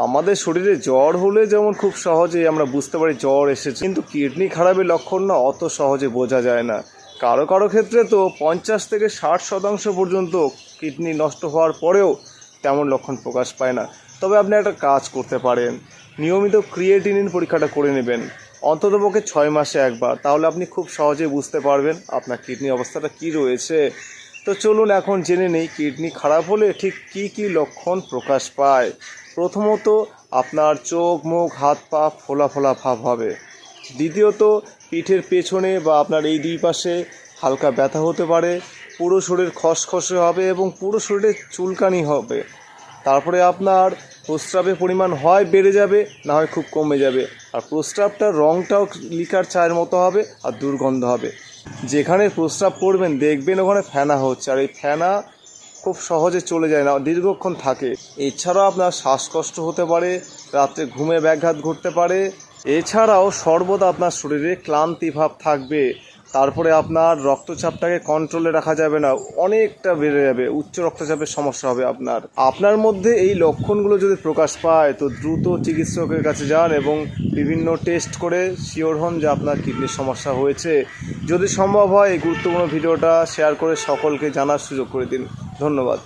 আমাদের শরীরে জ্বর হলে যেমন খুব সহজেই আমরা বুঝতে পারি জ্বর এসেছে, কিন্তু কিডনি খারাপের লক্ষণ না অত সহজে বোঝা যায় না। কারো কারো ক্ষেত্রে তো 50 থেকে 60% পর্যন্ত কিডনি নষ্ট হওয়ার পরেও তেমন লক্ষণ প্রকাশ পায় না। তবে আপনি একটা কাজ করতে পারেন, নিয়মিত ক্রিয়েটিনিন পরীক্ষাটা করে নেবেন অন্ততপক্ষে 6 মাসে একবার। তাহলে আপনি খুব সহজে বুঝতে পারবেন আপনার কিডনি অবস্থাটা কী রয়েছে। তো চলুন এখন জেনে নেই কিডনি খারাপ হলে ঠিক কী কী লক্ষণ প্রকাশ পায়। প্রথমত, আপনার চোখ, মুখ, হাত পা ফোলা ফোলা ভাব হবে। দ্বিতীয়ত, পিঠের পেছনে বা আপনার এই দুই পাশে হালকা ব্যথা হতে পারে। পুরো শরীর খসখসে হবে এবং পুরো শরীরে চুলকানি হবে। তারপরে আপনার প্রস্রাবের পরিমাণ হয় বেড়ে যাবে, না হয় খুব কমে যাবে। আর প্রস্রাবটার রঙটাও লিকার চায়ের মতো হবে আর দুর্গন্ধ হবে। যেখানে প্রস্রাব করবেন দেখবেন ওখানে ফেনা হচ্ছে, আর এই ফেনা খুব সহজে চলে যায় না, দীর্ঘক্ষণ থাকে। এছাড়াও আপনার শ্বাসকষ্ট হতে পারে, রাত্রে ঘুমে ব্যাঘাত ঘটতে পারে। এছাড়াও সর্বদা আপনার শরীরে ক্লান্তি ভাব থাকবে। তারপরে আপনার রক্তচাপটাকে কন্ট্রোলে রাখা যাবে না, অনেকটা বেড়ে যাবে, উচ্চ রক্তচাপের সমস্যা হবে আপনার মধ্যে এই লক্ষণগুলো যদি প্রকাশ পায় তো দ্রুত চিকিৎসকের কাছে যান এবং বিভিন্ন টেস্ট করে শিওর হন যে আপনার কিডনির সমস্যা হয়েছে। যদি সম্ভব হয় এই গুরুত্বপূর্ণ ভিডিওটা শেয়ার করে সকলকে জানার সুযোগ করে দিন। ধন্যবাদ।